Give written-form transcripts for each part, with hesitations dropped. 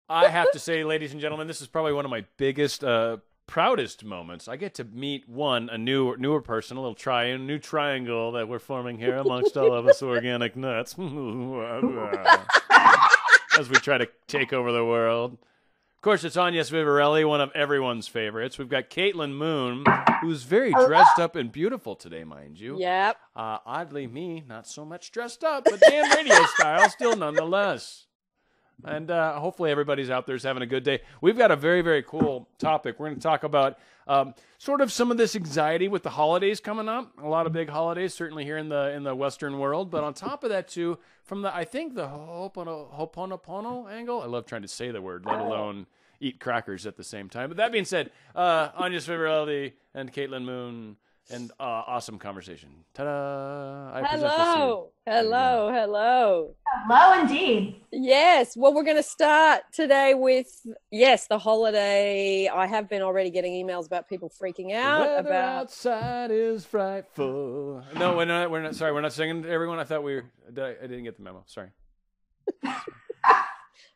I have to say, ladies and gentlemen, this is probably one of my biggest, proudest moments. I get to meet a newer person, a little new triangle that we're forming here amongst all of us organic nuts, as we try to take over the world. Of course, it's Agnes Vivarelli, one of everyone's favorites. We've got Caitlin Moon, who's very dressed up and beautiful today, mind you. Yep. Oddly, me, not so much dressed up, but damn radio style, still nonetheless. And hopefully everybody's out there is having a good day. We've got a very, very cool topic. We're going to talk about sort of some of this anxiety with the holidays coming up. A lot of big holidays, certainly here in the Western world. But on top of that, too, from the Ho'oponopono angle. I love trying to say the word, let alone eat crackers at the same time. But that being said, Agnes Vivarelli and Caitlin Moon, and awesome conversation. Ta-da! Hello, hello, hello. Hello, indeed. Yes, well, we're going to start today with, the holiday. I have been already getting emails about people freaking out. The weather outside is frightful. No, we're not. Sorry, we're not singing to everyone. I thought we were. I didn't get the memo. Sorry.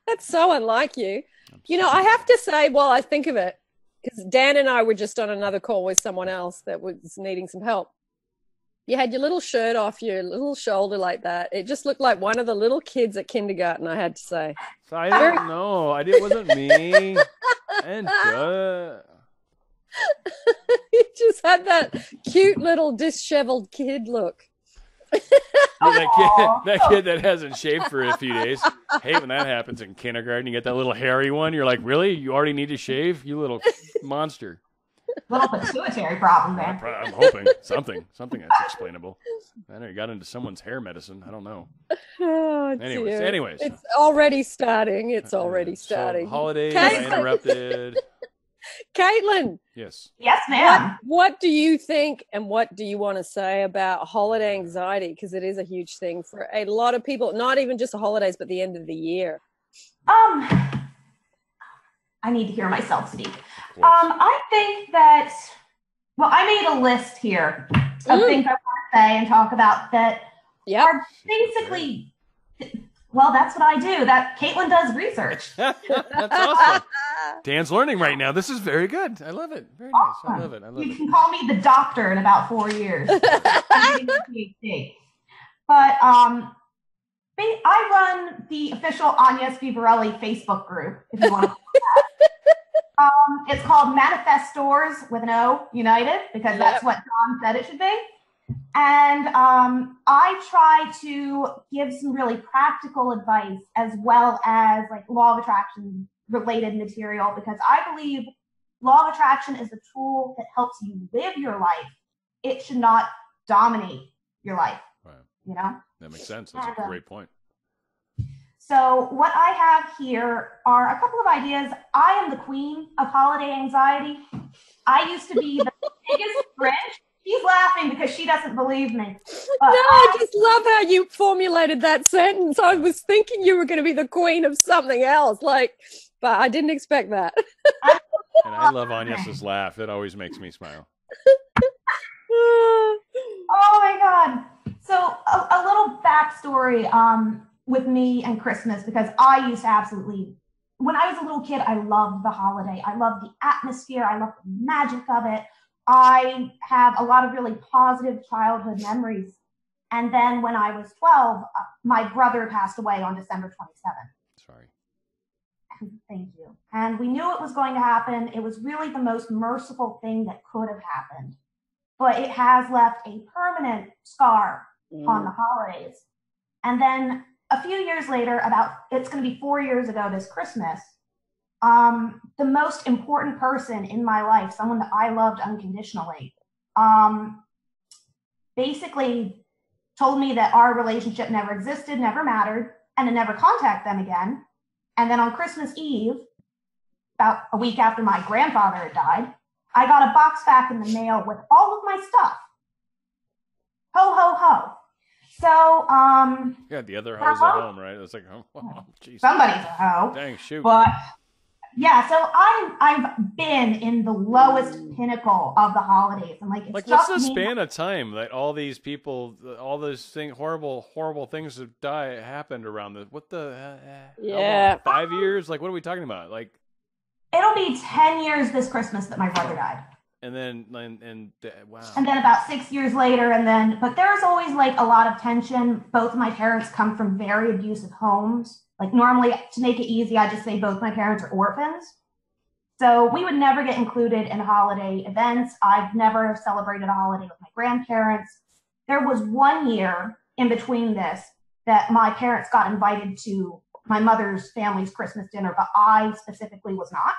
That's so unlike you. You know, I have to say, while I think of it, because Dan and I were just on another call with someone else that was needing some help. You had your little shirt off your little shoulder like that. It just looked like one of the little kids at kindergarten, I had to say. So I don't know. It wasn't me. And You just had that cute little disheveled kid look. That kid that hasn't shaved for a few days. I hate when that happens in kindergarten. You get that little hairy one. You're like, really? You already need to shave? You little monster. Little pituitary problem, man. I'm hoping something that's explainable. I know you got into someone's hair medicine. I don't know. Oh, Anyways, it's already starting. So holidays, I interrupted. Caitlin. Yes. Yes, ma'am. What do you think and what do you want to say about holiday anxiety? Because it is a huge thing for a lot of people, not even just the holidays, but the end of the year. I need to hear myself speak. I think that, I made a list here of things I want to say and talk about that are basically, that's what I do. That Caitlin does research. That's awesome. Dan's learning right now. This is very good. I love it. Very nice. I love it. You can call me the doctor in about 4 years. I'm getting a PhD. But I run the official Agnes Vivarelli Facebook group, if you want to call it that. It's called Manifestors with an O, United, because that's what John said it should be. And I try to give some really practical advice as well as like law of attraction related material, because I believe law of attraction is a tool that helps you live your life. It should not dominate your life. Right. You know? That makes sense. That's a great point. So what I have here are a couple of ideas. I am the queen of holiday anxiety. I used to be the biggest Grinch. She's laughing because she doesn't believe me. I just love how you formulated that sentence. I was thinking you were going to be the queen of something else, but I didn't expect that. And I love Agnes's laugh. It always makes me smile. Oh my God. So a little backstory with me and Christmas, because I used to absolutely, when I was a little kid, I loved the holiday. I loved the atmosphere. I loved the magic of it. I have a lot of really positive childhood memories. And then when I was 12, my brother passed away on December 27th. Sorry. Thank you. And we knew it was going to happen. It was really the most merciful thing that could have happened. But it has left a permanent scar on the holidays. And then a few years later, it's going to be 4 years ago this Christmas, the most important person in my life, someone that I loved unconditionally, basically told me that our relationship never existed, never mattered, and to never contact them again. And then on Christmas Eve, about a week after my grandfather had died, I got a box back in the mail with all of my stuff. Ho, ho, ho. So, the other hoes at home, right? It's like, oh, geez. Somebody's a hoe. Dang, shoot. But Yeah, so I've been in the lowest pinnacle of the holidays. I'm like, it's like, just what's the me. span of time that all these people, all those horrible things have happened around this? What the? Yeah. 5 years? Like, what are we talking about? Like, It'll be 10 years this Christmas that my brother died. and then wow. And then about 6 years later, but there's always like a lot of tension. Both of my parents come from very abusive homes. Like normally, to make it easy, I just say both my parents are orphans. So we would never get included in holiday events. I've never celebrated a holiday with my grandparents. There was 1 year in between this that my parents got invited to my mother's family's Christmas dinner, but I specifically was not.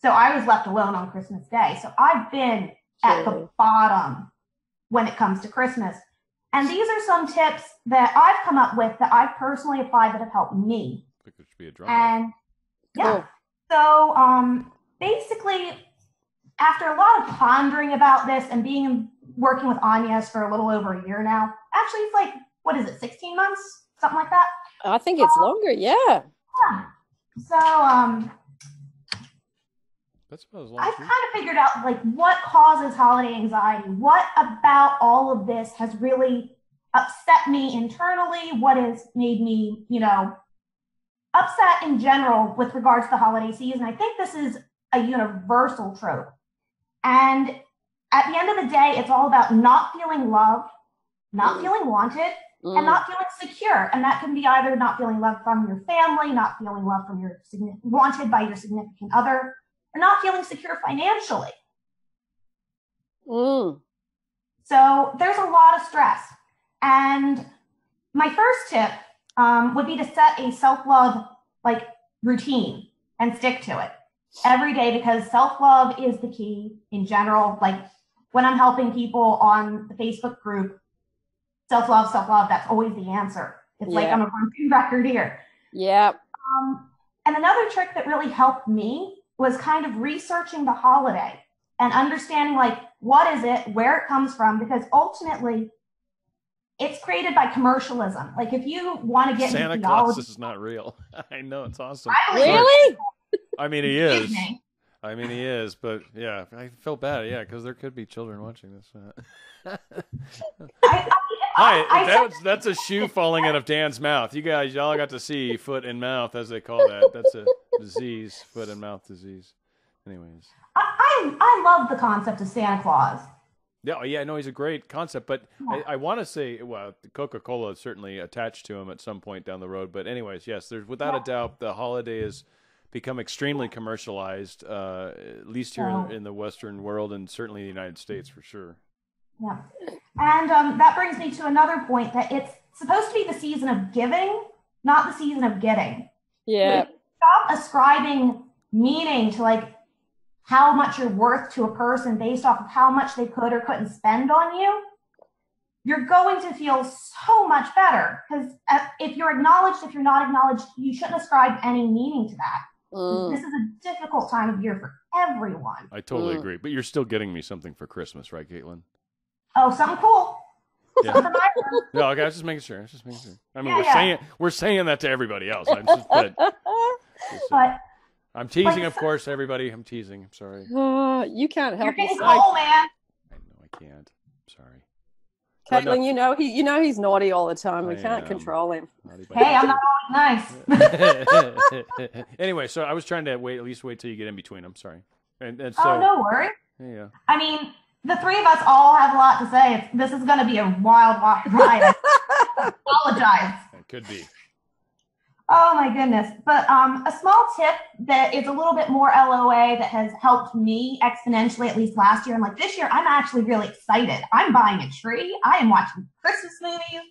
So I was left alone on Christmas Day. So I've been at the bottom when it comes to Christmas. And these are some tips that I've come up with that I've personally applied that have helped me. I think it should be a drum. And yeah. So basically, after a lot of pondering about this and working with Agnes for a little over a year now, actually it's like, what is it, 16 months? Something like that? I think it's longer, yeah. Yeah. So That's about as long I've as kind of figured out like what causes holiday anxiety. What about all of this has really upset me internally? What has made me, upset in general with regards to the holiday season? I think this is a universal trope. And at the end of the day, it's all about not feeling loved, not feeling wanted, and not feeling secure. And that can be either not feeling loved from your family, not feeling loved from wanted by your significant other, or not feeling secure financially. So there's a lot of stress. And my first tip would be to set a self-love routine and stick to it every day, because self-love is the key in general. Like when I'm helping people on the Facebook group, self-love, that's always the answer. It's like I'm a broken record here. Yeah. And another trick that really helped me was kind of researching the holiday and understanding what is it, where it comes from, because ultimately it's created by commercialism. Like if you want to get Santa into Claus theology, is not real. I know, it's awesome. Really? I mean, he is. He is, but yeah, I feel bad. Yeah, because there could be children watching this. Hi, that's a shoe falling out of Dan's mouth. Y'all got to see foot and mouth, as they call that. That's a disease, foot and mouth disease. Anyways, I love the concept of Santa Claus. Yeah, no, he's a great concept, but I want to say, well, Coca-Cola is certainly attached to him at some point down the road. But anyways, yes, there's without a doubt the holiday has become extremely commercialized, at least here in the Western world, and certainly the United States for sure. Yeah. And that brings me to another point, that it's supposed to be the season of giving, not the season of getting. Yeah. Stop ascribing meaning to how much you're worth to a person based off of how much they could or couldn't spend on you. You're going to feel so much better, because if you're acknowledged, if you're not acknowledged, you shouldn't ascribe any meaning to that. This is a difficult time of year for everyone. I totally agree, but you're still getting me something for Christmas, right, Caitlin? Oh, something cool. Yeah. No, okay, I was just making sure. I mean, we're saying that to everybody else. I'm teasing, of course, everybody. I'm teasing. I'm sorry. You can't help You're getting yourself. cold, man. I know I can't. I'm sorry. Caitlin, you know he's naughty all the time. We can't control him. Hey, I'm not always nice. Anyway, so I was trying to at least wait till you get in between. I'm sorry. And so, oh, no worries. Yeah. I mean, the three of us all have a lot to say. This is going to be a wild ride. I apologize. It could be. Oh my goodness. But a small tip that is a little bit more LOA that has helped me exponentially, at least last year. And this year, I'm actually really excited. I'm buying a tree. I am watching Christmas movies.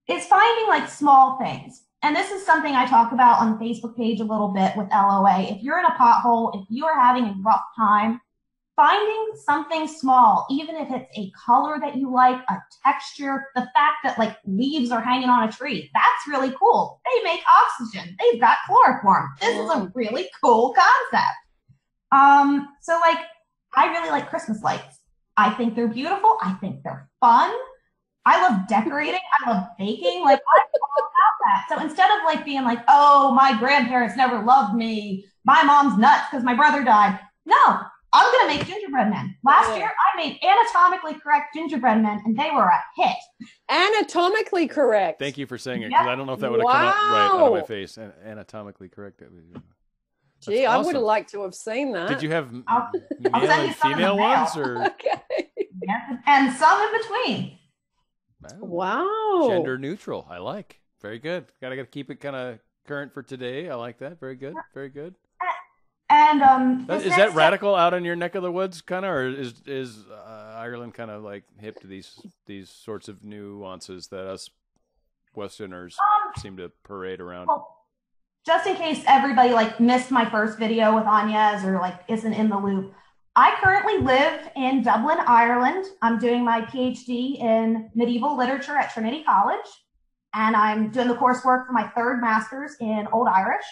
Is finding small things. And this is something I talk about on the Facebook page a little bit with LOA. If you're in a pothole, if you are having a rough time, finding something small, even if it's a color that you like, a texture, the fact that leaves are hanging on a tree, that's really cool. They make oxygen. They've got chloroform. This is a really cool concept. I really like Christmas lights. I think they're beautiful. I think they're fun. I love decorating. I love baking. Like, I'm all about that. So instead of like being like, oh, my grandparents never loved me, my mom's nuts because my brother died. No, I'm going to make gingerbread men. Last year, I made anatomically correct gingerbread men, and they were a hit. Anatomically correct. Thank you for saying it, because I don't know if that would have come out right out of my face. Anatomically correct. Gee, awesome. I would have liked to have seen that. Did you have male and female ones? Or? Okay. Yeah, and some in between. Wow. Gender neutral. I like. Very good. Gotta keep it kind of current for today. I like that. Very good. Very good. And is that radical out in your neck of the woods, kind of, or is Ireland kind of like hip to these sorts of nuances that us Westerners seem to parade around? Well, just in case everybody like missed my first video with Agnes or like isn't in the loop, I currently live in Dublin, Ireland. I'm doing my PhD in medieval literature at Trinity College, and I'm doing the coursework for my third master's in Old Irish.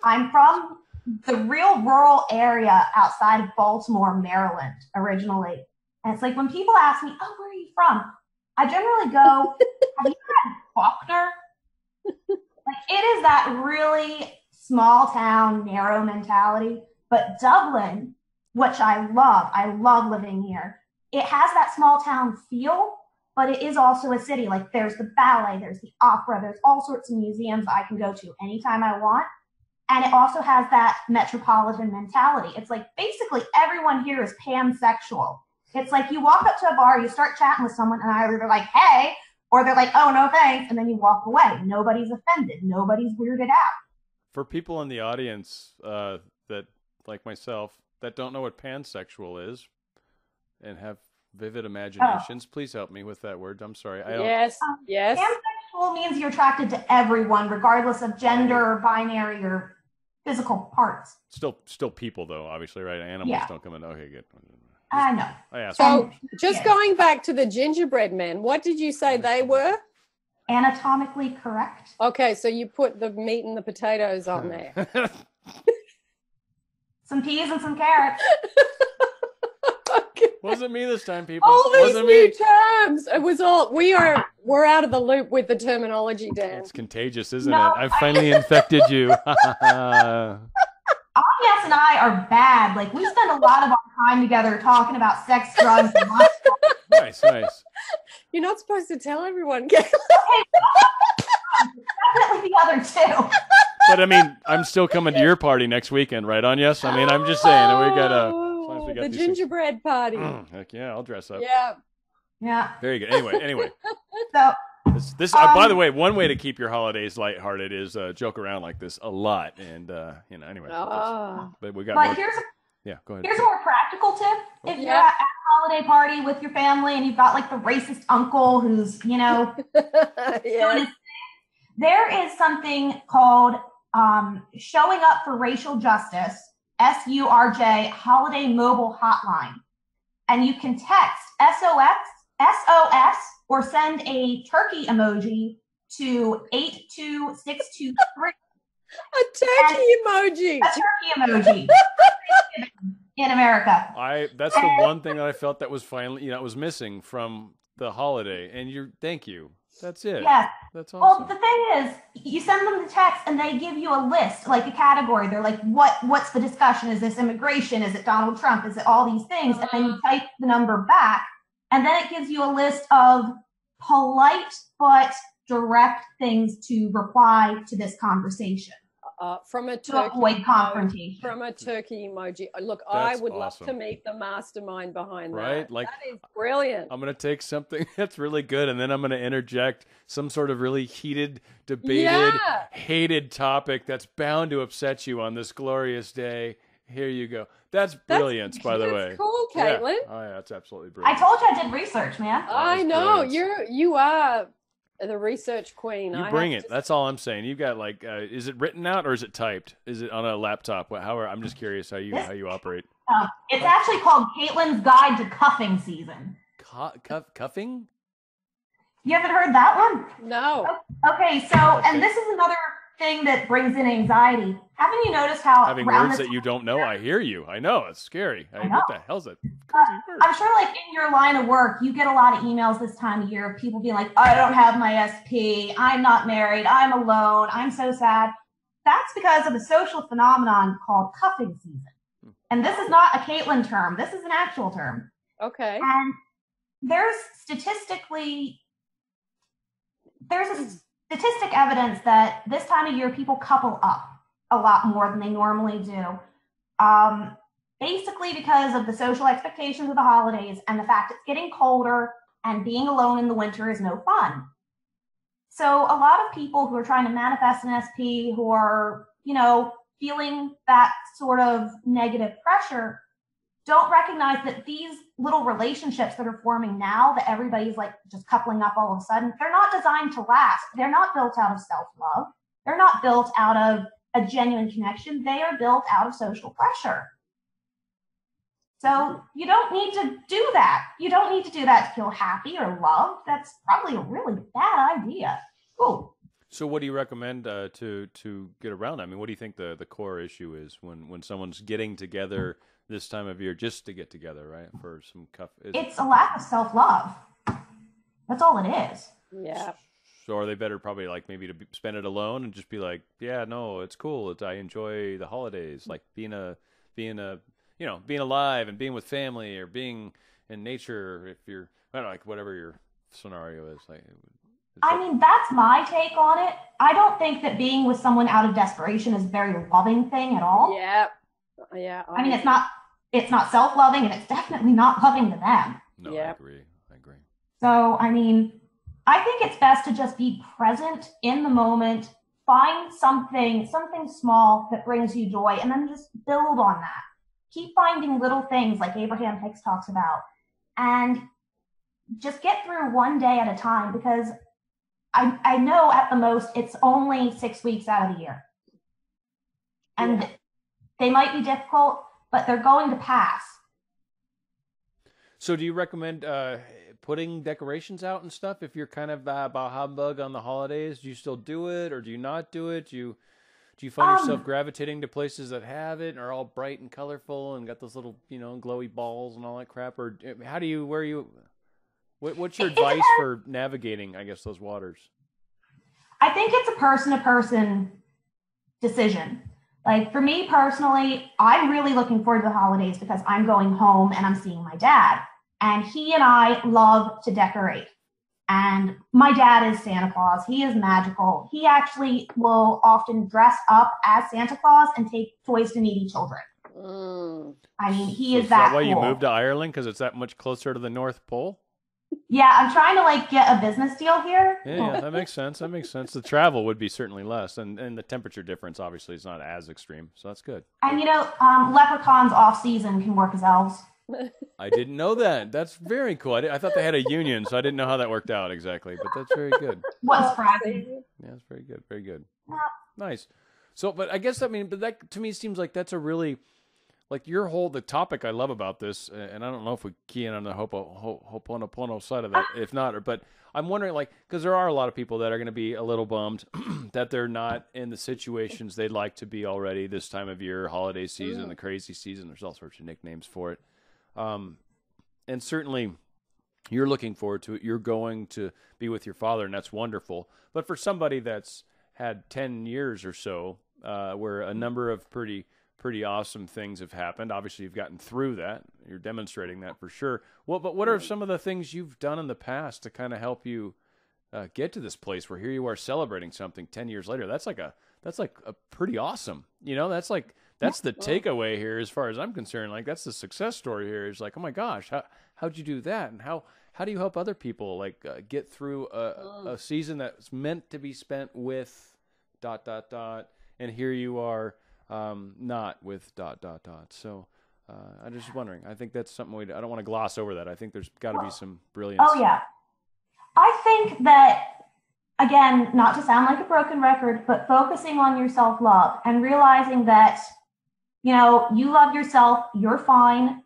I'm from the real rural area outside of Baltimore, Maryland, originally. And it's like when people ask me, oh, where are you from? I generally go, have you had Faulkner? Like, it is that really small town, narrow mentality. But Dublin, which I love living here. It has that small town feel, but it is also a city. Like, there's the ballet, there's the opera, there's all sorts of museums I can go to anytime I want. And it also has that metropolitan mentality. It's like basically everyone here is pansexual. It's like you walk up to a bar, you start chatting with someone, and either they're like, hey, or they're like, oh, no thanks, and then you walk away. Nobody's offended. Nobody's weirded out. For people in the audience that, like myself, that don't know what pansexual is and have vivid imaginations, please help me with that word. I'm sorry. Yes. Pansexual means you're attracted to everyone, regardless of gender or binary or physical parts. Still people, though, obviously, right? Animals don't come in. Okay, good. I know. I asked. So, just going back to the gingerbread men, what did you say they were? Anatomically correct. Okay, so you put the meat and the potatoes on there. Some peas and some carrots. Okay. Wasn't me this time, people. All these Wasn't new me. terms. It was all. We're out of the loop with the terminology, Dan. It's contagious, isn't it? I've finally infected you. Agnes and I are bad. Like, we spend a lot of our time together talking about sex, drugs, and Nice. You're not supposed to tell everyone. Definitely the other two. But I mean, I'm still coming to your party next weekend, right, Agnes? I mean, I'm just saying, we got the gingerbread party. Heck yeah, I'll dress up. Yeah. Very good. Anyway. So this by the way, one way to keep your holidays lighthearted is joke around like this a lot, and anyway. But we got. But go ahead. Here's a more practical tip. If you're at a holiday party with your family and you've got like the racist uncle who's there is something called Showing Up for Racial Justice, SURJ Holiday Mobile Hotline. And you can text SOS, or send a turkey emoji to 82623. A turkey emoji. A turkey emoji. In America. That's the one thing that I felt that was finally, it was missing from the holiday. And thank you. That's it. Yes. That's awesome. Well, the thing is, you send them the text and they give you a list, like a category. They're like, what's the discussion? Is this immigration? Is it Donald Trump? Is it all these things? And then you type the number back, and then it gives you a list of polite but direct things to reply to this conversation. From a to turkey avoid confrontation. From a turkey emoji. Look, That's I would awesome. love to meet the mastermind behind Right? that. Like, that is brilliant. I'm going to take something that's really good, and then I'm going to interject some sort of really heated, debated, hated topic that's bound to upset you on this glorious day. Here you go. That's brilliance, by the way. That's cool, Caitlin. Yeah. Oh, yeah, that's absolutely brilliant. I told you I did research, man. I know. brilliant. You are the research queen. You bring it. That's all I'm saying. You've got like, is it written out or is it typed? Is it on a laptop? I'm just curious how you operate. It's actually called Caitlin's Guide to Cuffing Season. Cuffing? You haven't heard that one? No. Okay, so, and this is another thing that brings in anxiety. Haven't you noticed how having words that you don't know? I hear you. I know, it's scary. What the hell's that crazy word? I'm sure, like, in your line of work, you get a lot of emails this time of year of people being like, I don't have my SP, I'm not married, I'm alone, I'm so sad. That's because of a social phenomenon called cuffing season. And this is not a Caitlin term. This is an actual term. Okay. And there's a statistic evidence that this time of year people couple up a lot more than they normally do. Basically because of the social expectations of the holidays and the fact it's getting colder and being alone in the winter is no fun. So a lot of people who are trying to manifest an SP, who are, feeling that sort of negative pressure, don't recognize that these little relationships that are forming now, that everybody's like just coupling up all of a sudden, they're not designed to last. They're not built out of self-love. They're not built out of a genuine connection. They are built out of social pressure. So you don't need to do that. You don't need to do that to feel happy or loved. That's probably a really bad idea. Ooh. So what do you recommend to get around that? I mean, what do you think the core issue is when someone's getting together this time of year just to get together, right? For some It's a lack of self-love. That's all it is. Yeah. So are they better probably like maybe to spend it alone and just be like, yeah, no, it's cool. I enjoy the holidays, like being alive and being with family or being in nature. If you're, I don't know, like whatever your scenario is, like. I mean, that's my take on it. I don't think that being with someone out of desperation is a very loving thing at all. Yeah. I mean, it's not self-loving, and it's definitely not loving to them. No, yeah. I agree. So, I mean, I think it's best to just be present in the moment, find something small that brings you joy, and then just build on that. Keep finding little things like Abraham Hicks talks about, and just get through one day at a time, because I know at the most it's only 6 weeks out of the year. And they might be difficult, but they're going to pass. So do you recommend putting decorations out and stuff if you're kind of bah humbug on the holidays? Do you still do it or do you not do it? Do you find yourself gravitating to places that have it and are all bright and colorful and got those little, glowy balls and all that crap? Or what's your advice for navigating, I guess, those waters? I think it's a person-to-person decision. Like for me personally, I'm really looking forward to the holidays because I'm going home and I'm seeing my dad. And he and I love to decorate. And my dad is Santa Claus. He is magical. He actually will often dress up as Santa Claus and take toys to needy children. I mean, he is that cool. Is that why you moved to Ireland? Because it's that much closer to the North Pole? Yeah, I'm trying to get a business deal here. Yeah, that makes sense. The travel would be certainly less, and the temperature difference obviously is not as extreme, so that's good. And leprechauns off season can work as elves. I didn't know that. That's very cool. I thought they had a union, so I didn't know how that worked out exactly, but that's very good. What's surprising? Yeah, it's very good. Very good. Yeah. Nice. So, but I guess but that to me seems like that's a really. Like the topic I love about this, and I don't know if we key in on the Ho'oponopono side of that, if not, but I'm wondering, because there are a lot of people that are going to be a little bummed that they're not in the situations they'd like to be already this time of year, holiday season, the crazy season. There's all sorts of nicknames for it. And certainly you're looking forward to it. You're going to be with your father, and that's wonderful. But for somebody that's had 10 years or so, where a number of pretty awesome things have happened. Obviously, you've gotten through that. You're demonstrating that for sure. But what are some of the things you've done in the past to kind of help you get to this place where here you are celebrating something 10 years later? That's like a pretty awesome. That's the takeaway here as far as I'm concerned. Like that's the success story here. Is like, oh my gosh, how'd you do that? And how do you help other people get through a season that's meant to be spent with ... and here you are. Not with ... So I'm just wondering. I think that's something I don't want to gloss over that. I think there's got to be some brilliance. Oh, yeah. I think that, again, not to sound like a broken record, but focusing on your self-love and realizing that, you love yourself, you're fine.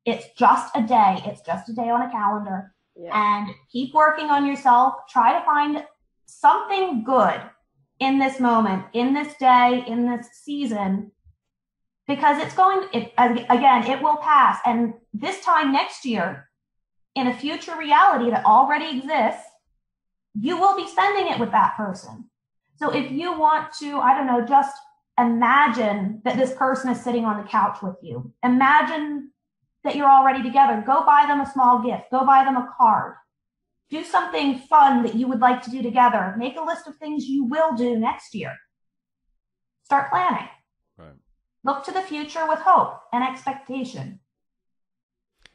It's just a day. It's just a day on a calendar. Yeah. And keep working on yourself. Try to find something good in this moment, in this day, in this season, because again, it will pass. And this time next year, in a future reality that already exists, you will be spending it with that person. So if you want to, I don't know, just imagine that this person is sitting on the couch with you. Imagine that you're already together. Go buy them a small gift. Go buy them a card. Do something fun that you would like to do together. Make a list of things you will do next year. Start planning. Right. Look to the future with hope and expectation.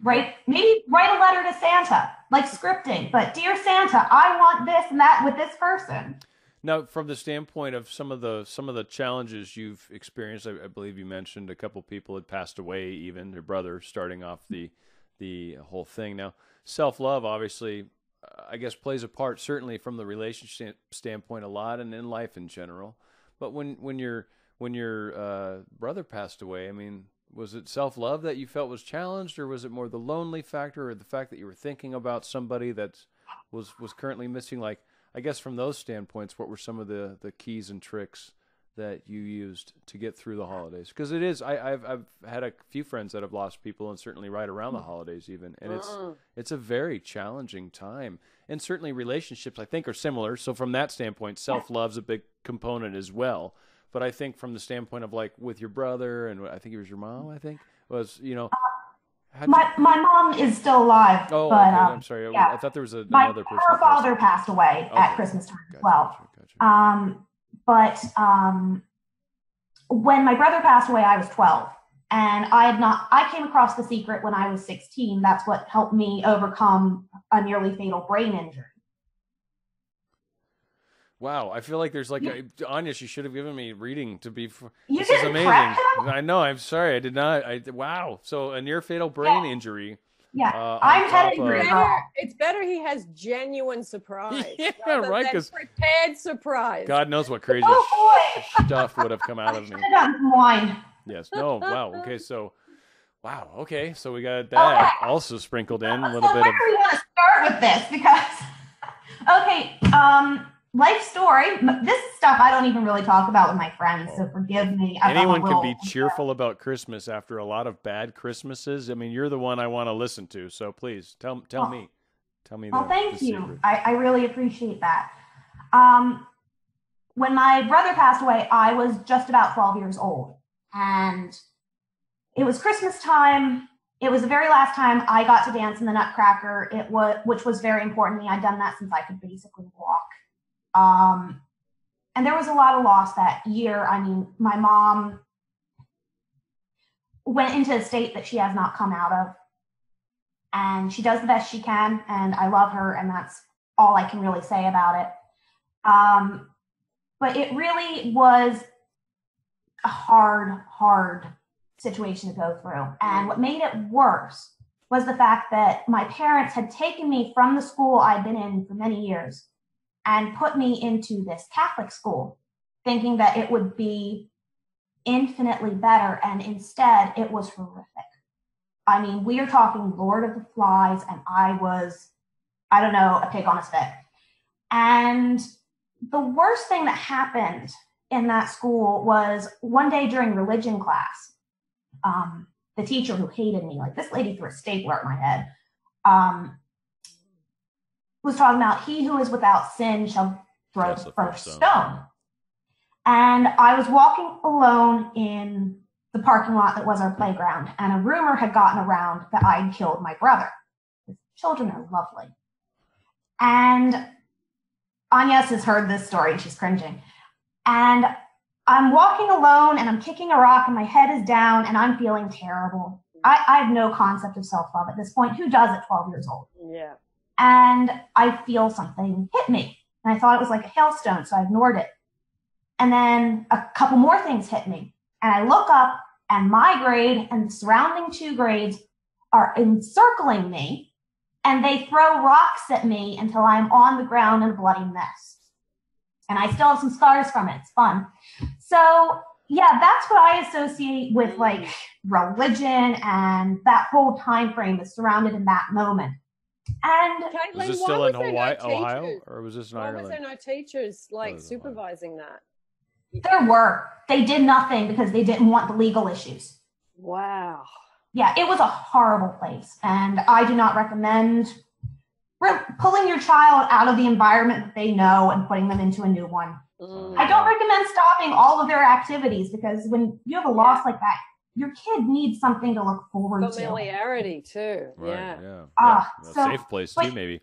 Right? Maybe write a letter to Santa, like scripting, but dear Santa, I want this and that with this person. Now, from the standpoint of some of the challenges you've experienced, I believe you mentioned a couple people had passed away, even their brother, starting off the whole thing. Now, self-love, obviously, I guess plays a part, certainly from the relationship standpoint, a lot, and in life in general. But when your brother passed away, I mean, was it self-love that you felt was challenged, or was it more the lonely factor, or the fact that you were thinking about somebody that was currently missing? Like, I guess from those standpoints, what were some of the keys and tricks that you used to get through the holidays? Because it is, I've had a few friends that have lost people, and certainly right around the holidays even, and it's a very challenging time. And certainly relationships, I think, are similar. So from that standpoint, self-love's a big component as well. But I think from the standpoint of, like, with your brother, and I think it was your mom, was, you know. My mom is still alive. Oh, but, okay. I'm sorry. Yeah. I thought there was another person. Her father passed away at Christmas time as well. Gotcha. But when my brother passed away, I was 12. And I came across The Secret when I was 16. That's what helped me overcome a nearly fatal brain injury. Wow, I feel like there's like Anya, she should have given me reading to be. This is amazing. I know. I'm sorry, I did not. Wow. So a near fatal brain injury. Yeah, I'm headed for it's better he has genuine surprise. Yeah, right. Because prepared surprise. God knows what crazy stuff would have come out of me. Wine. Yes. No. Wow. Okay. So. Wow. Okay. So we got that also sprinkled in a little bit. Where do we want to start with this? Because life story. This stuff I don't even really talk about with my friends, so forgive me. Anyone can be cheerful about Christmas after a lot of bad Christmases. I mean, you're the one I want to listen to, so please tell me. Tell me. Well, thank you. I really appreciate that. When my brother passed away, I was just about 12 years old, and it was Christmas time. It was the very last time I got to dance in the Nutcracker. Which was very important to me. I'd done that since I could basically walk. And there was a lot of loss that year. I mean, my mom went into a state that she has not come out of, and she does the best she can, and I love her, and that's all I can really say about it. But it really was a hard situation to go through. And what made it worse was the fact that my parents had taken me from the school I'd been in for many years and put me into this Catholic school, thinking that it would be infinitely better. And instead, it was horrific. I mean, we are talking Lord of the Flies, and I was, I don't know, a pig on a stick. And the worst thing that happened in that school was one day during religion class, the teacher who hated me, like this lady threw a stapler at my head, was talking about he who is without sin shall throw the first stone. And I was walking alone in the parking lot that was our playground, and a rumor had gotten around that I'd killed my brother. Children are lovely. And Agnes has heard this story, and she's cringing. And I'm walking alone, and I'm kicking a rock, and my head is down, and I'm feeling terrible. I have no concept of self-love at this point. Who does at 12 years old? Yeah. And I feel something hit me. And I thought it was like a hailstone, so I ignored it. And then a couple more things hit me. And I look up, and my grade and the surrounding 2 grades are encircling me, and they throw rocks at me until I'm on the ground in a bloody mess. And I still have some scars from it. It's fun. So, yeah, that's what I associate with, like, religion, and that whole time frame is surrounded in that moment. And Caitlin, Was this why still was in there Hawaii, no Ohio, teachers? or was this in Why Ireland? was there no teachers like was supervising that? there were. They did nothing because they didn't want the legal issues. Wow. Yeah, it was a horrible place. And I do not recommend pulling your child out of the environment that they know and putting them into a new one. I don't recommend stopping all of their activities, because when you have a loss like that, your kid needs something to look forward to. Familiarity too. Right, Yeah. A So, safe place too, maybe,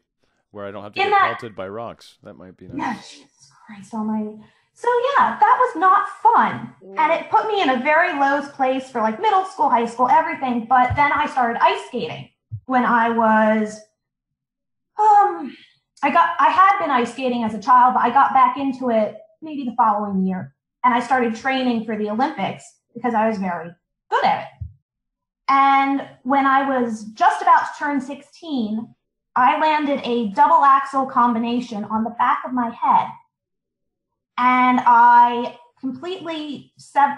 where I don't have to get pelted by rocks. That might be nice. Yeah, Jesus Christ almighty. So yeah, that was not fun. And it put me in a very low place for like middle school, high school, everything. But then I started ice skating when I was, I had been ice skating as a child, but I got back into it maybe the following year. And I started training for the Olympics because I was very good at it. And when I was just about to turn 16, I landed a double axel combination on the back of my head. And I completely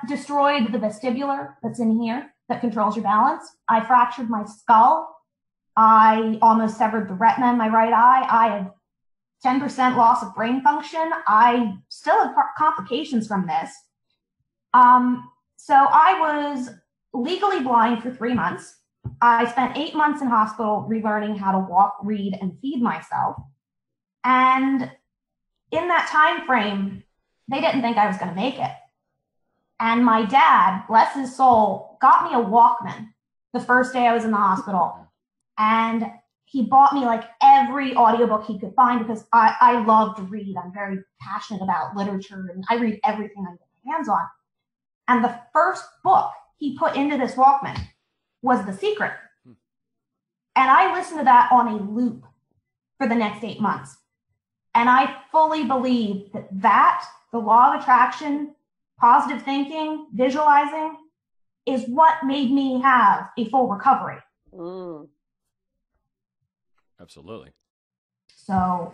destroyed the vestibular that's in here that controls your balance. I fractured my skull. I almost severed the retina in my right eye. I had 10% loss of brain function. I still have complications from this. So I was legally blind for 3 months. I spent 8 months in hospital relearning how to walk, read, and feed myself. And in that time frame, they didn't think I was going to make it. And my dad, bless his soul, got me a Walkman the first day I was in the hospital. And he bought me like every audiobook he could find, because I love to read. I'm very passionate about literature, and I read everything I get my hands on. And the first book he put into this Walkman was The Secret. And I listened to that on a loop for the next 8 months. And I fully believe that the law of attraction, positive thinking, visualizing is what made me have a full recovery. Absolutely. So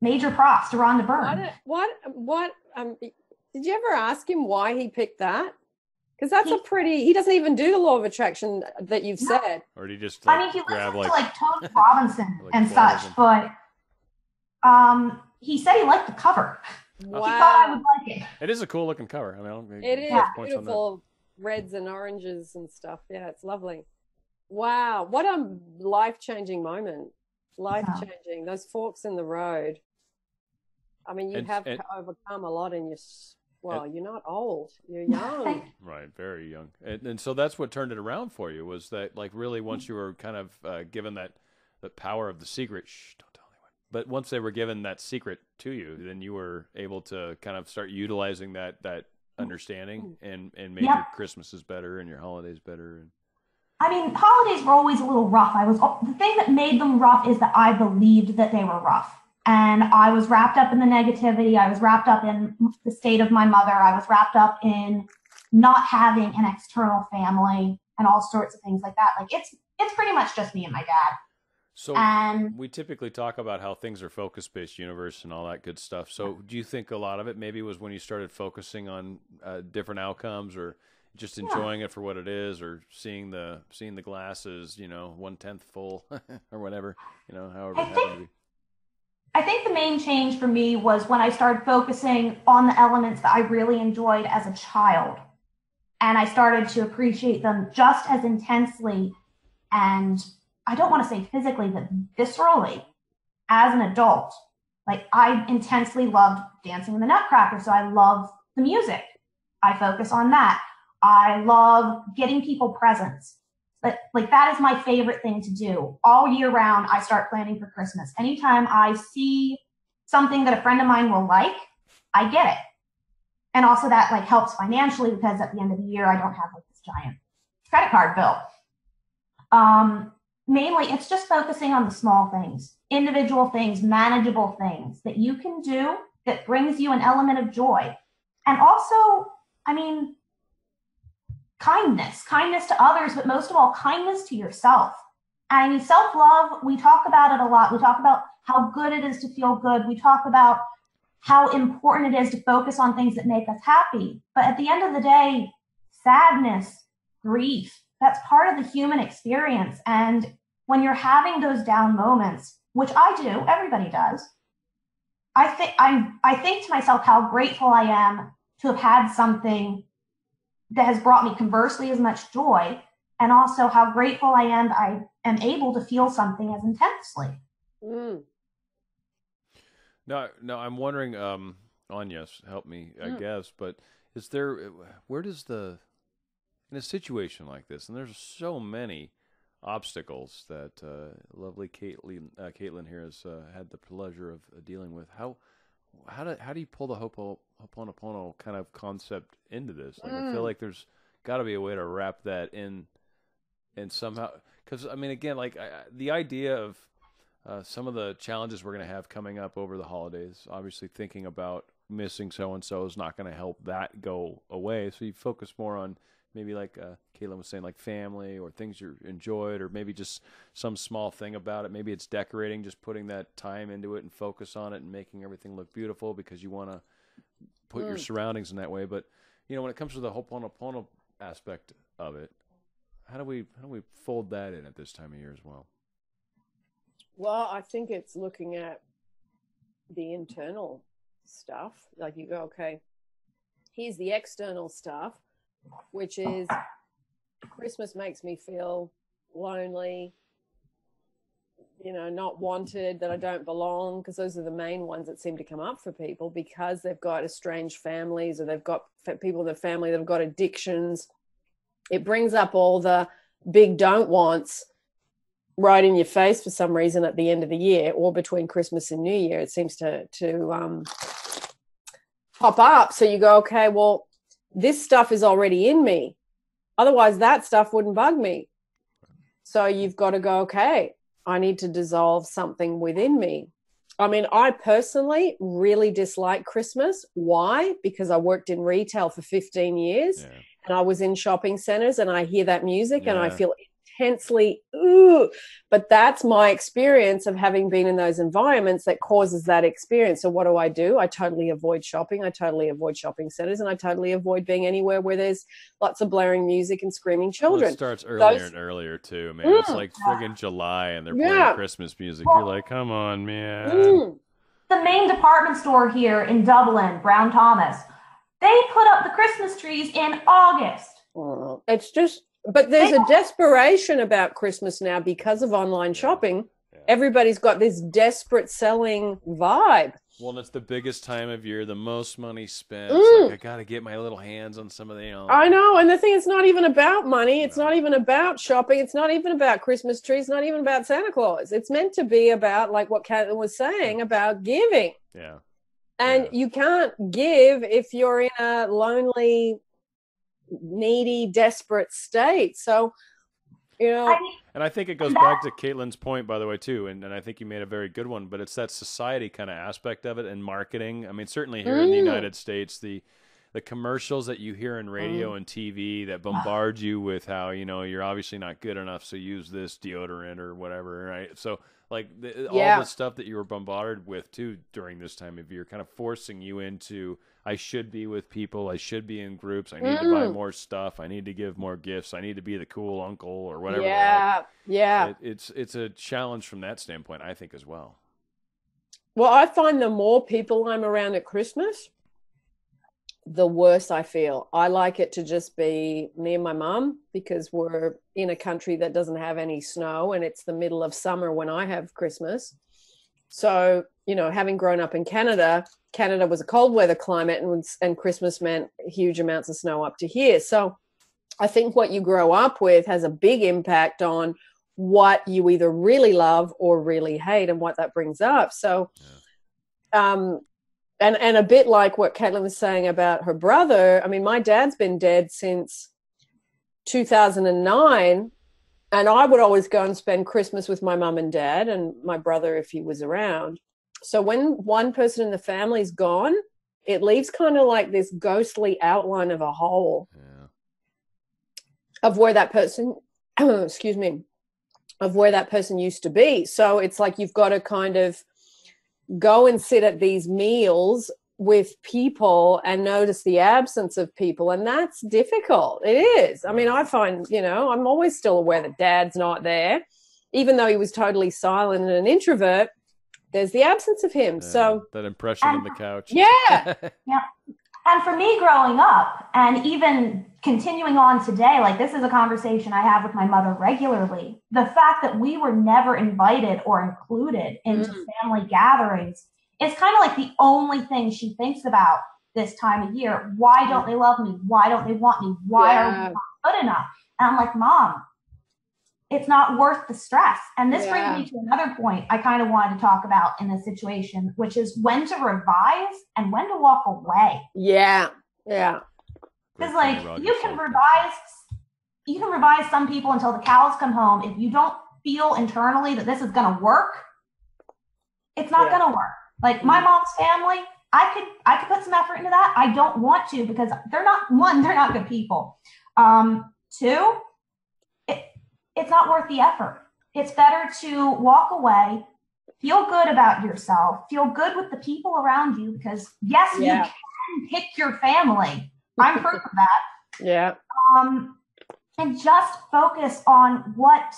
major props to Rhonda Byrne. Did you ever ask him why he picked that? Because that's he doesn't even do the law of attraction that you've said. Or did he just he listens grab to like Tony Robinson and such, 12 but he said he liked the cover. Wow. He thought I would like it. It is a cool looking cover. I mean, it is beautiful, reds and oranges and stuff. Yeah, it's lovely. Wow, what a life-changing moment. Life-changing. Those forks in the road. I mean, you have overcome a lot in your... Well, you're not old. You're young. Right, very young. And so that's what turned it around for you, was that, like, really once you were kind of given that the power of the secret, don't tell anyone. But once they were given that secret to you, then you were able to kind of start utilizing that understanding and make your Christmases better and your holidays better. And I mean, holidays were always a little rough. The thing that made them rough is that I believed that they were rough. And I was wrapped up in the negativity. I was wrapped up in the state of my mother. I was wrapped up in not having an external family and all sorts of things like that. Like it's pretty much just me and my dad. So we typically talk about how things are focus-based universe and all that good stuff. So do you think a lot of it maybe was when you started focusing on different outcomes, or just enjoying it for what it is, or seeing the glasses, 1/10 full or whatever, however it happened to be? I think the main change for me was when I started focusing on the elements that I really enjoyed as a child. And I started to appreciate them just as intensely, and I don't want to say physically, but viscerally as an adult. Like, I intensely loved Dancing in the Nutcracker, so I love the music. I focus on that. I love getting people presents. But like, that is my favorite thing to do. All year round, I start planning for Christmas. Anytime I see something that a friend of mine will like, I get it. And also that like helps financially, because at the end of the year, I don't have like this giant credit card bill. Mainly, it's just focusing on the small things, individual things, manageable things that you can do that brings you an element of joy. And also, I mean, kindness to others, but most of all, kindness to yourself. I mean, self-love, we talk about it a lot. We talk about how good it is to feel good. We talk about how important it is to focus on things that make us happy. But at the end of the day, sadness, grief, that's part of the human experience. And when you're having those down moments, which I do, everybody does, I think to myself how grateful I am to have had something that has brought me conversely as much joy, and also how grateful I am able to feel something as intensely. Mm. No, I'm wondering, Agnes, help me, I guess, but is there, where does in a situation like this, and there's so many obstacles that lovely Caitlin here has had the pleasure of dealing with, how do you pull the Ho'oponopono kind of concept into this? Like, I feel like there's got to be a way to wrap that in somehow, because I mean, again, like the idea of some of the challenges we're going to have coming up over the holidays, obviously thinking about missing so-and-so is not going to help that go away. So you focus more on maybe like Caitlin was saying, like family or things you enjoyed, or maybe just some small thing about it. Maybe it's decorating, just putting that time into it and focus on it and making everything look beautiful because you want to put your surroundings in that way. But, you know, when it comes to the Ho'oponopono aspect of it, how do we fold that in at this time of year as well? Well, I think it's looking at the internal stuff. Like you go, okay, here's the external stuff, which is Christmas makes me feel lonely, you know, not wanted, that I don't belong, because those are the main ones that seem to come up for people because they've got estranged families or they've got people in their family that have got addictions. It brings up all the big don't wants right in your face for some reason at the end of the year or between Christmas and New Year. It seems to pop up. So you go, okay, well, this stuff is already in me. Otherwise, that stuff wouldn't bug me. So you've got to go, okay, I need to dissolve something within me. I mean, I personally really dislike Christmas. Why? Because I worked in retail for 15 years and I was in shopping centers and I hear that music and I feel intensely, but that's my experience of having been in those environments that causes that experience. So what do? I totally avoid shopping. I totally avoid shopping centers, and I totally avoid being anywhere where there's lots of blaring music and screaming children. Well, it starts earlier and earlier too, man. It's like friggin' July and they're playing Christmas music. You're like, come on, man. The main department store here in Dublin, Brown Thomas, they put up the Christmas trees in August. It's just, but there's a desperation about Christmas now because of online shopping. Everybody's got this desperate selling vibe. Well, and it's the biggest time of year, the most money spent. It's like, I got to get my little hands on some of the... I know, and the thing, it's not even about money. It's not even about shopping. It's not even about Christmas trees. It's not even about Santa Claus. It's meant to be about, like what Caitlin was saying, about giving. Yeah. And you can't give if you're in a lonely, needy, desperate state. So, you know... And I think it goes back to Caitlin's point, by the way, too, and I think you made a very good one, but it's that society kind of aspect of it and marketing. I mean, certainly here in the United States, the commercials that you hear in radio and TV that bombard you with how, you know, you're obviously not good enough, so use this deodorant or whatever, right? So, like, all the stuff that you were bombarded with, too, during this time of year, kind of forcing you into, I should be with people, I should be in groups, I need to buy more stuff, I need to give more gifts, I need to be the cool uncle or whatever. It's a challenge from that standpoint, I think, as well. Well, I find the more people I'm around at Christmas, the worse I feel. I like it to just be me and my mum because we're in a country that doesn't have any snow and it's the middle of summer when I have Christmas. So, you know, having grown up in Canada, Canada was a cold weather climate and Christmas meant huge amounts of snow up to here. So I think what you grow up with has a big impact on what you either really love or really hate and what that brings up. So, and a bit like what Caitlin was saying about her brother, I mean, my dad's been dead since 2009, and I would always go and spend Christmas with my mum and dad and my brother if he was around. So when one person in the family's gone, it leaves kind of like this ghostly outline of a hole of where that person, excuse me, of where that person used to be. So it's like you've got to kind of go and sit at these meals with people and notice the absence of people, and that's difficult. It is. I mean, I find, you know, I'm always still aware that dad's not there, even though he was totally silent and an introvert, there's the absence of him. So that impression on the couch. Yeah. Yeah. And for me growing up and even continuing on today, like this is a conversation I have with my mother regularly. The fact that we were never invited or included into family gatherings is kind of like the only thing she thinks about this time of year. Why don't they love me? Why don't they want me? Why are we not good enough? And I'm like, Mom, it's not worth the stress. And this brings me to another point I kind of wanted to talk about in this situation, which is when to revise and when to walk away. Yeah. Yeah. Because like you can revise some people until the cows come home. If you don't feel internally that this is going to work, it's not going to work. Like my mom's family, I could put some effort into that. I don't want to because they're not good people. Two, it's not worth the effort. It's better to walk away, feel good about yourself, feel good with the people around you, because yes, you can pick your family. I'm proof of that. Yeah. And just focus on what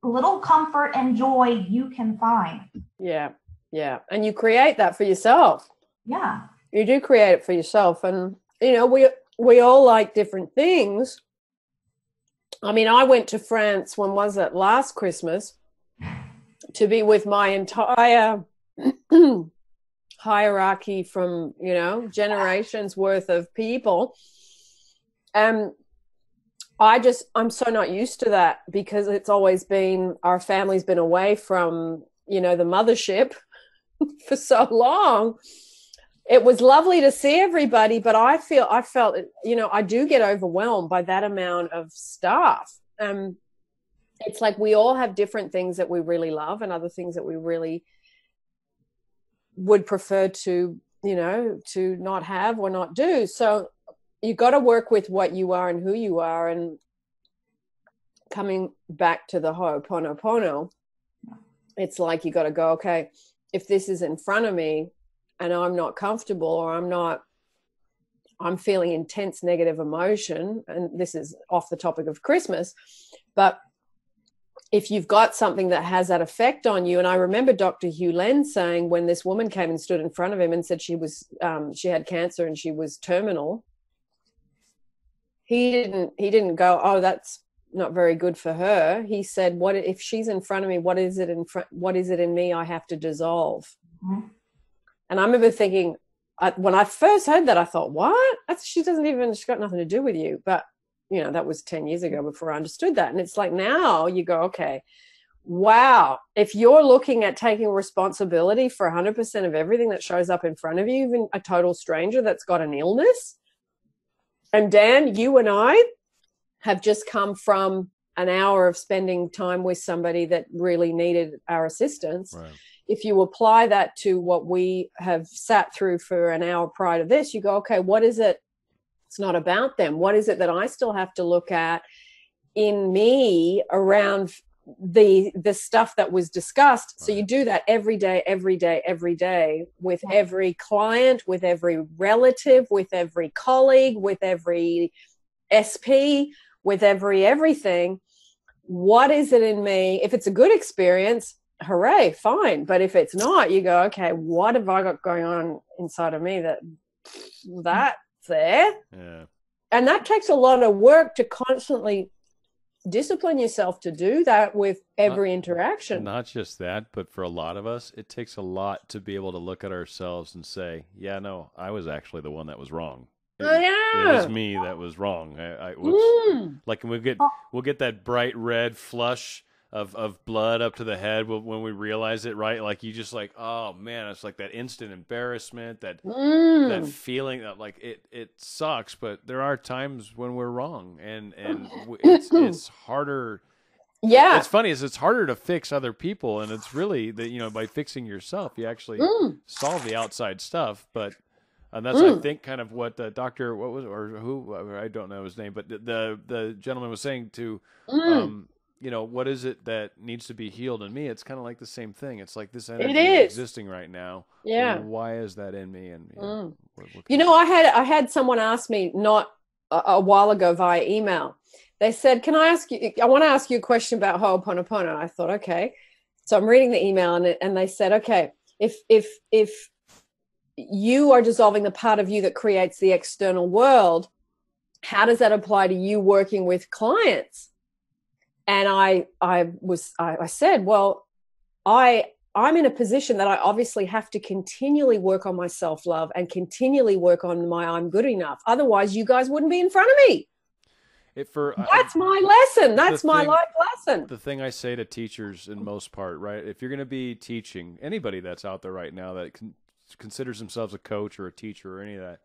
little comfort and joy you can find. Yeah. Yeah. And you create that for yourself. Yeah. You do create it for yourself. And, you know, we all like different things. I mean, I went to France, when was it? Last Christmas, to be with my entire hierarchy from, you know, generations worth of people. And I'm so not used to that because it's always been, our family's been away from, you know, the mothership for so long. It was lovely to see everybody, but I felt, you know, I do get overwhelmed by that amount of stuff. It's like we all have different things that we really love and other things that we really would prefer to, you know, to not have or not do. So you got to work with what you are and who you are. And coming back to the Ho'oponopono, it's like you got to go, okay, if this is in front of me, and I'm not comfortable or I'm feeling intense negative emotion, and this is off the topic of Christmas, but if you've got something that has that effect on you, and I remember Dr. Hugh Len saying when this woman came and stood in front of him and said she had cancer and she was terminal, he didn't go, oh, that's not very good for her. He said, what if she's in front of me, what is it in me I have to dissolve? Mm-hmm. And I remember thinking, when I first heard that, I thought, what? She's got nothing to do with you. But, you know, that was 10 years ago before I understood that. And it's like now you go, okay, wow. If you're looking at taking responsibility for 100% of everything that shows up in front of you, even a total stranger that's got an illness. And Dan, you and I have just come from an hour of spending time with somebody that really needed our assistance. Right. If you apply that to what we have sat through for an hour prior to this, you go, okay, what is it? It's not about them. What is it that I still have to look at in me around the stuff that was discussed? Right. So you do that every day with every client, with every relative, with every colleague, with every SP, with everything. What is it in me? If it's a good experience, hooray, fine. But if it's not, you go, okay, what have I got going on inside of me that's there? Yeah. And that takes a lot of work to constantly discipline yourself to do that with every interaction. Not just that, but for a lot of us, it takes a lot to be able to look at ourselves and say, yeah, no, I was actually the one that was wrong. It was me that was wrong. Like we'll get that bright red flush of blood up to the head when we realize it, right? Like you just like, oh man, it's like that instant embarrassment, that feeling that like it sucks, but there are times when we're wrong, and it's harder. Yeah, it's funny is it's harder to fix other people, and it's really that, you know, by fixing yourself, you actually solve the outside stuff, but. And that's, I think, kind of what the doctor, I don't know his name, but the gentleman was saying to, you know, what is it that needs to be healed in me? It's kind of like the same thing. It's like this energy is existing right now. Yeah. Why is that in me? And you know, I had someone ask me not a while ago via email. They said, "Can I ask you? I want to ask you a question about Ho'oponopono." I thought, okay. So I'm reading the email, and they said, "Okay, if you are dissolving the part of you that creates the external world, how does that apply to you working with clients?" And I said, "Well, I'm in a position that I obviously have to continually work on my self-love and continually work on my I'm good enough. Otherwise, you guys wouldn't be in front of me." That's my lesson. That's my life lesson. The thing I say to teachers in most part, right? If you're going to be teaching, anybody that's out there right now that considers themselves a coach or a teacher or any of that,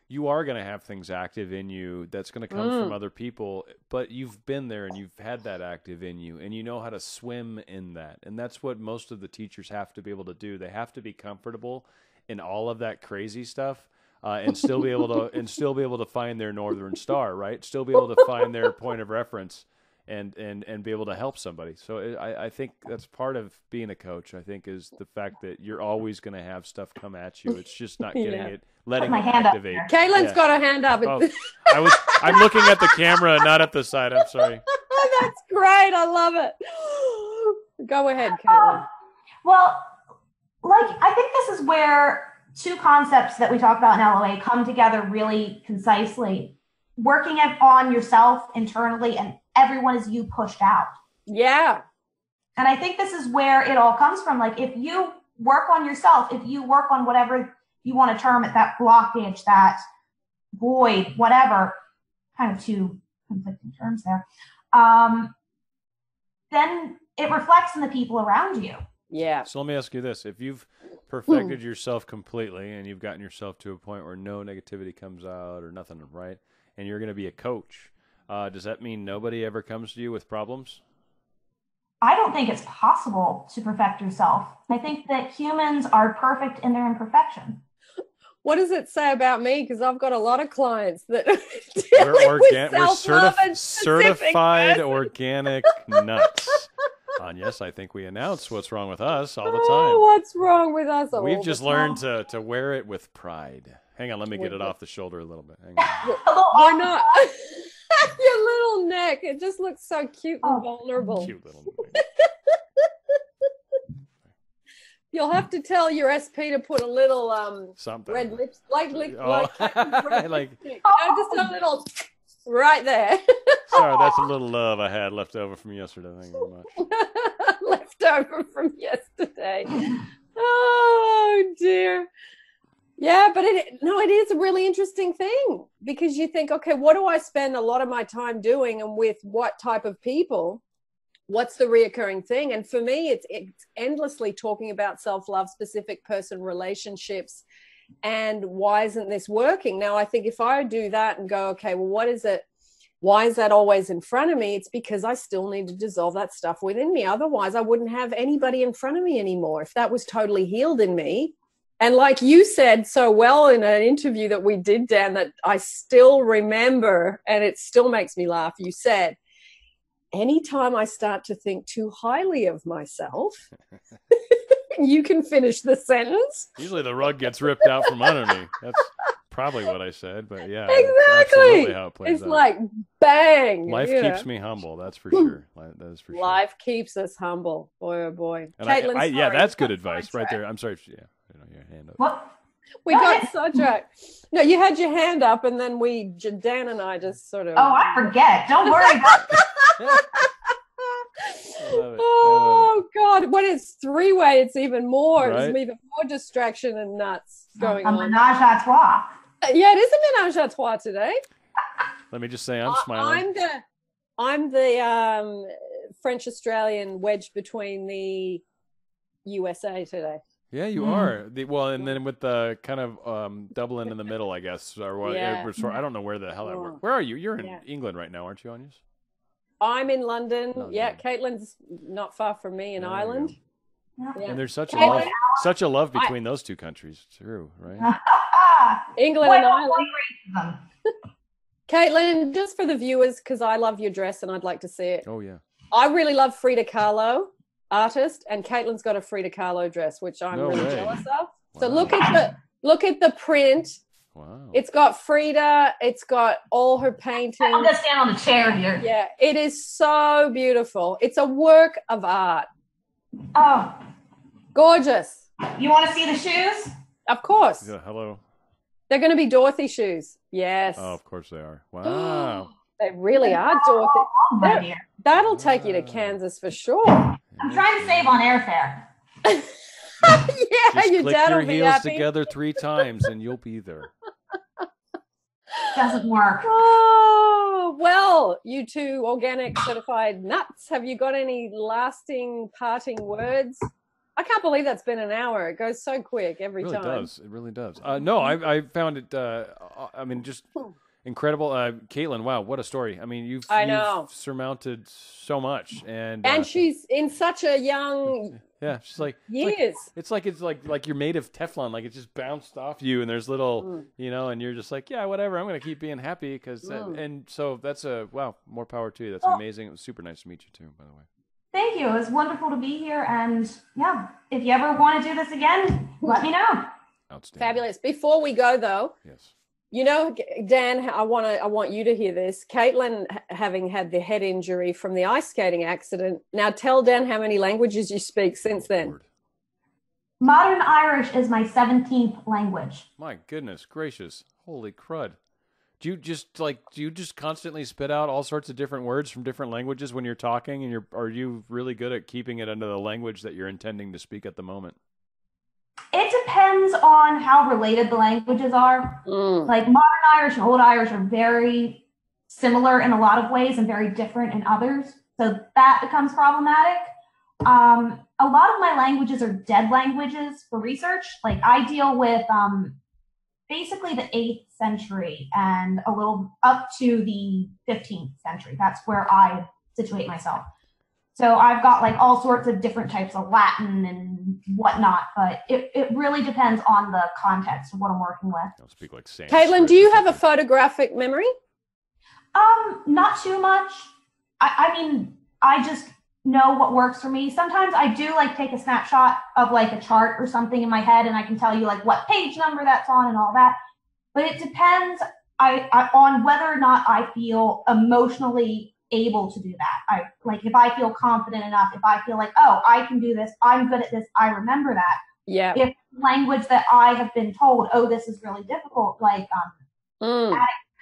you are going to have things active in you that's going to come from other people, but you've been there and you've had that active in you and you know how to swim in that. And that's what most of the teachers have to be able to do. They have to be comfortable in all of that crazy stuff. And still be able to find their northern star, right? Still be able to find their point of reference, and be able to help somebody. So I think that's part of being a coach. I think is the fact that you're always going to have stuff come at you. It's just not getting letting it activate. Caitlin's got her hand up. Oh, I'm looking at the camera, not at the side. I'm sorry. That's great. I love it. Go ahead, Caitlin. Well, I think this is where two concepts that we talk about in LOA come together really concisely. Working on yourself internally, and everyone is you pushed out. Yeah. And I think this is where it all comes from. Like, if you work on yourself, if you work on whatever you want to term it, that blockage, that void, whatever, kind of two conflicting terms there, then it reflects in the people around you. Yeah. So let me ask you this. If you've perfected yourself completely and you've gotten yourself to a point where no negativity comes out or nothing, right? And you're going to be a coach, does that mean nobody ever comes to you with problems? I don't think it's possible to perfect yourself. I think that humans are perfect in their imperfection. What does it say about me? Because I've got a lot of clients that we're certified organic nuts. Yes, I think we announce what's wrong with us all the time. What's wrong with us all We've just learned to wear it with pride. Hang on, let me get it off the shoulder a little bit. Hang on. Why not? Your little neck. It just looks so cute and vulnerable. Cute little neck. You'll have to tell your SP to put a little something red lips, like just a little right there. Sorry, that's a little love I had left over from yesterday. Thank you very much. Left over from yesterday. Oh dear. Yeah, but it is a really interesting thing, because you think, okay, what do I spend a lot of my time doing, and with what type of people? What's the reoccurring thing? And for me, it's endlessly talking about self-love, specific person relationships, and why isn't this working? Now, I think if I do that and go, okay, well, what is it? Why is that always in front of me? It's because I still need to dissolve that stuff within me. Otherwise, I wouldn't have anybody in front of me anymore. If that was totally healed in me. And like you said so well in an interview that we did, Dan, that I still remember, and it still makes me laugh. You said, anytime I start to think too highly of myself, you can finish the sentence. Usually the rug gets ripped out from under me. That's probably what I said, but yeah. Exactly. Absolutely how it plays it's out. like bang. Life keeps me humble, that's for sure. That is for sure. Life keeps us humble. Boy, oh boy. And yeah, that's good advice right there. I'm sorry. Yeah, your hand up. What? We got sidetracked. No, you had your hand up, and then Dan and I just sort of. Oh, I forget. Don't worry about it. Oh God! When it's three-way, it's even more. Right? There's even more distraction and nuts going on. A menage a trois. Yeah, it is a menage a trois today. Let me just say, I'm smiling. I'm the French Australian wedge between the USA today. Yeah, you are. And then with the kind of Dublin in the middle, I guess. Or Yeah. I don't know where the hell that works. Where are you? You're in England right now, aren't you, Agnes? I'm in London. Caitlin's not far from me in Ireland. Yeah. And there's such a love between those two countries, too, right? England and Ireland. Caitlin, just for the viewers, because I love your dress and I'd like to see it. Oh, yeah. I really love Frida Kahlo, artist, and Caitlin's got a Frida Kahlo dress, which I'm really jealous of. So look at the print Wow. It's got Frida. It's got all her paintings. I'm going to stand on the chair here. Yeah, it is so beautiful. It's a work of art. Oh. Gorgeous. You want to see the shoes? Of course. Yeah, hello. They're going to be Dorothy shoes. Yes. Oh, of course they are. Wow. They really are Dorothy. Oh, my dear. That'll take you to Kansas for sure. I'm trying to save on airfare. Yeah, Just your click dad your will be heels happy. together 3 times and you'll be there. Doesn't work. Oh, well, you two organic certified nuts, have you got any lasting parting words? I can't believe that's been an hour. It goes so quick every It really time. does. It really does. No, I found it, just incredible. Caitlin, wow, what a story. I mean, you've surmounted so much. And she's in such a young yeah, she's like years. It's like you're made of Teflon. Like it just bounced off you, and there's little, and you're just like, yeah, whatever. I'm gonna keep being happy and so that's more power to you. That's amazing. It was super nice to meet you too, by the way. Thank you. It was wonderful to be here, and yeah, if you ever want to do this again, let me know. Outstanding. Fabulous. Before we go though, yes. Dan, I want you to hear this. Caitlin, having had the head injury from the ice skating accident, now tell Dan how many languages you speak since then. Modern Irish is my 17th language. My goodness gracious. Holy crud. Do you just constantly spit out all sorts of different words from different languages when you're talking, and are you really good at keeping it under the language that you're intending to speak at the moment? It depends on how related the languages are. Like modern Irish and old Irish are very similar in a lot of ways and very different in others. So that becomes problematic. A lot of my languages are dead languages for research. Like I deal with basically the 8th century and a little up to the 15th century. That's where I situate myself. So I've got like all sorts of different types of Latin and whatnot, but it really depends on the context of what I'm working with. I'll speak like Sanskrit. Caitlin, do you have a photographic memory? Not too much. I mean, I just know what works for me. Sometimes I do like take a snapshot of like a chart or something in my head, and I can tell you like what page number that's on and all that. But it depends on whether or not I feel emotionally able to do that. If I feel confident enough, if I feel like, oh, I can do this, I'm good at this, I remember that. Yeah. If language that I have been told, oh, this is really difficult, like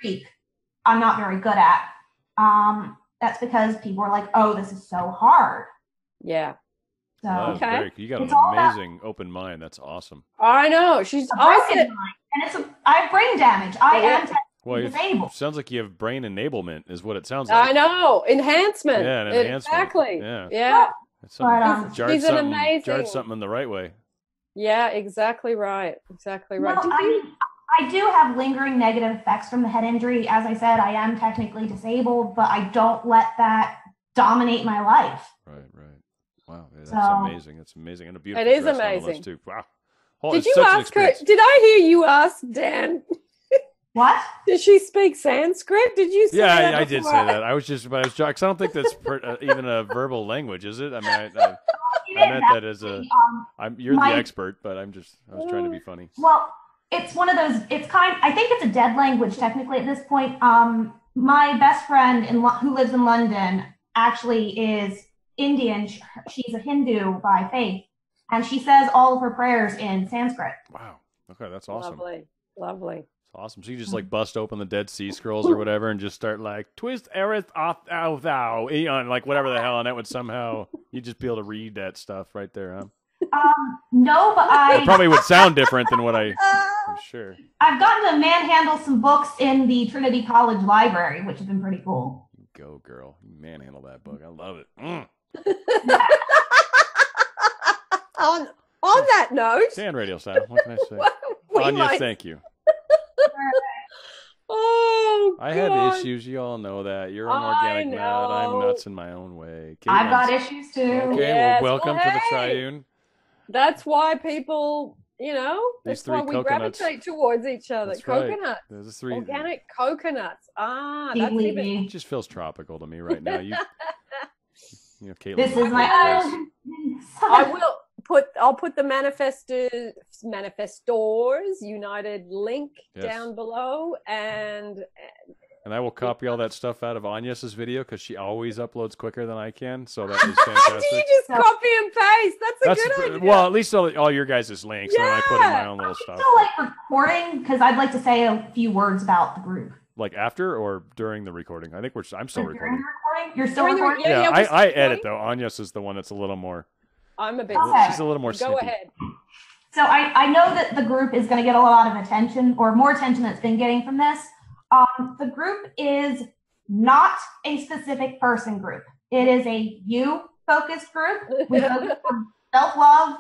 Greek, I'm not very good at. That's because people are like, oh, this is so hard. Yeah. So okay. You got an amazing open mind. That's awesome. I know. She's awesome. And I have brain damage. I am disabled. Sounds like you have brain enablement, is what it sounds like. I know. Enhancement. Yeah, an enhancement. Exactly. Yeah. He's an amazing. Jarred something in the right way. Yeah, exactly right. Exactly right. Well, I do have lingering negative effects from the head injury. As I said, I am technically disabled, but I don't let that dominate my life. Right. Wow, that's amazing. That's amazing. And a beautiful It is dress amazing. on the list too. Wow. Did you ask her? Did I hear you ask Dan? What? Did she speak Sanskrit? Did you say that? Yeah, I did say that. I was joking, because I don't think that's even a verbal language, is it? I mean, I meant that as you're the expert, but I was trying to be funny. Well, it's one of those, I think it's a dead language technically at this point. My best friend who lives in London actually is Indian. She's a Hindu by faith, and she says all of her prayers in Sanskrit. Wow. Okay, that's awesome. Lovely. Awesome. So you just like bust open the Dead Sea Scrolls or whatever and just start like twist Erith off thou eon, like whatever the hell, and that would somehow you'd just be able to read that stuff right there, huh? No, but it probably would sound different than what I'm sure. I've gotten to manhandle some books in the Trinity College library, which has been pretty cool. Go, girl. You manhandle that book. I love it. On that note. Dan RadioStyle. What can I say? Anya, thank you. Oh, I have issues. You all know that. You're an organic nut. I'm nuts in my own way. I've got issues too. Okay, yes. Welcome to the Triune. That's why people, that's why we gravitate towards each other. That's coconuts. Right. There's three organic coconuts. That's even. It just feels tropical to me right now. Caitlin. This is my own. I will. I'll put the Manifestors United link down below, and I will copy all that stuff out of Agnes's video because she always uploads quicker than I can. So that is fantastic. Do you just copy and paste? That's a good idea. Well, at least all your guys' links, and then I put in my own little stuff. Still like recording because I'd like to say a few words about the group. Like after or during the recording? I think I'm still recording. During the recording? You're still recording? Yeah, I edit though. Agnes is the one that's a little more. I'm a bit. She's a little more snippy. Go ahead. So I know that the group is going to get a lot of attention, or more attention than it's been getting from this. The group is not a specific person group. It is a you-focused group. We focus on self-love,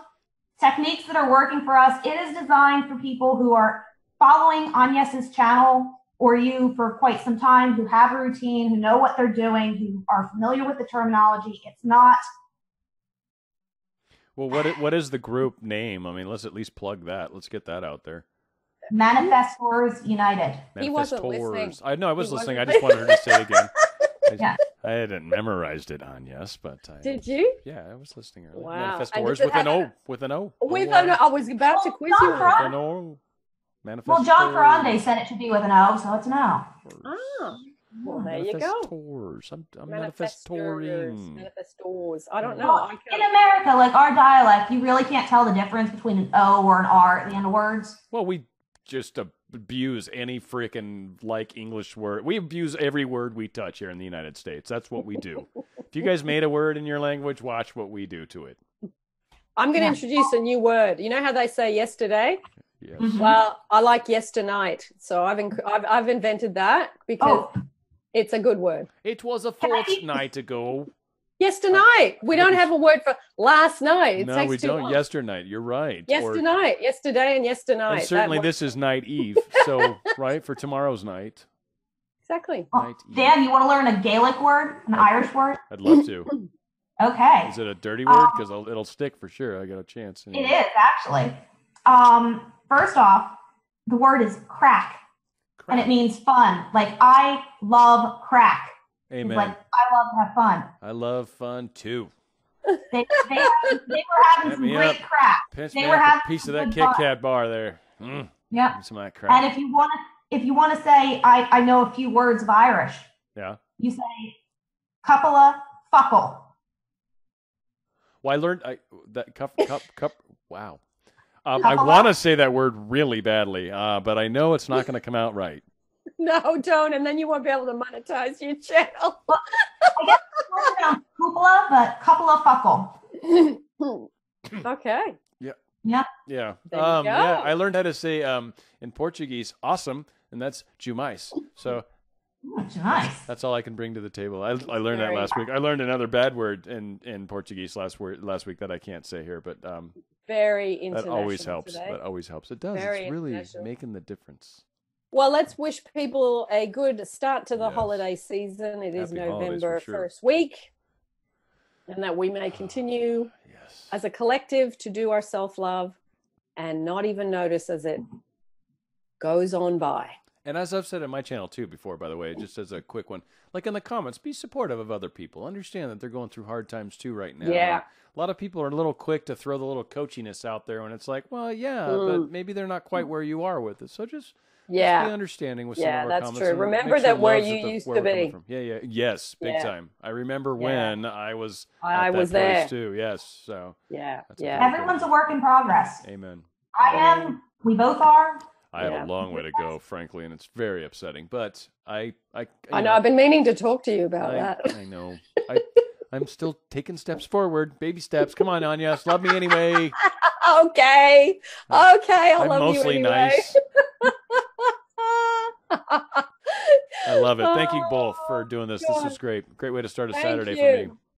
techniques that are working for us. It is designed for people who are following Agnes's channel or you for quite some time, who have a routine, who know what they're doing, who are familiar with the terminology. It's not. Well, what is the group name? I mean, let's at least plug that. Let's get that out there. Manifestors United. He wasn't listening. I know I was listening. I just wanted her to say it again. Yeah. I hadn't memorized it, Agnes, but did you? Yeah, I was listening earlier. Wow. Manifestors with an O. With an O. I was about to quiz you. With an O. Manifestors. Well, John Ferrande said it should be with an O, so it's an O. Ah. Well, there you go. I'm manifestoring. Manifestors. I don't know. Well, in America, like our dialect, you really can't tell the difference between an O or an R at the end of words. Well, we just abuse any freaking English word. We abuse every word we touch here in the United States. That's what we do. If you guys made a word in your language, watch what we do to it. I'm going to introduce a new word. You know how they say yesterday? Yes. Mm-hmm. Well, I like yesternight, so I've invented that because it's a good word. It was a fortnight ago. Yesternight. We don't have a word for last night. No, we don't. Yesternight. You're right. Yesternight. Yesterday and yesternight. And certainly this is night eve. So, right, for tomorrow's night. Exactly. Well, Dan, you want to learn a Gaelic word, an Irish word? I'd love to. Okay. Is it a dirty word? Because it'll stick for sure. I got a chance. Anyway. It is, actually. First off, the word is crack. And it means fun. Like, I love crack. Amen. Like, I love to have fun. I love fun too. They were having some great crack. Pinch they me were up having a piece of that Kit Kat bar there. Yep. Some of that crack. And if you want to say, I know a few words of Irish. Yeah. You say, coupla fuckle. Well, I learned that cup. Wow. I want to say that word really badly, but I know it's not going to come out right. No, don't, and then you won't be able to monetize your channel. Well, I guess it's pronounced cupola, but coupla fuckle. Okay. Yeah. Yep. Yeah. There you go. Yeah. I learned how to say in Portuguese, awesome, and that's demais. So nice. That's all I can bring to the table. I learned that last week. I learned another bad word in Portuguese last week that I can't say here, but very international. That always helps. Today. That always helps. It does. Very it's really making the difference. Well, let's wish people a good start to the holiday season. It is November first week, and that we may continue as a collective to do our self-love and not even notice as it goes on by. And as I've said in my channel too before, by the way, just as a quick one, like in the comments, be supportive of other people. Understand that they're going through hard times too right now. Yeah. A lot of people are a little quick to throw the little coachiness out there when it's like, well, but maybe they're not quite where you are with it. So just be understanding with some of our comments. Yeah, that's true. Remember that where you used to be. Yeah. Yes, big time. I remember when I was at that there place too. Yes. So everyone's a work in progress. Amen. I am. We both are. I have a long way to go, frankly, and it's very upsetting. But I know I've been meaning to talk to you about that. I know. I'm still taking steps forward, baby steps. Come on, Agnes, love me anyway. Okay, I'll love you anyway. I'm mostly nice. I love it. Thank you both for doing this. This was great. Great way to start a Saturday for me.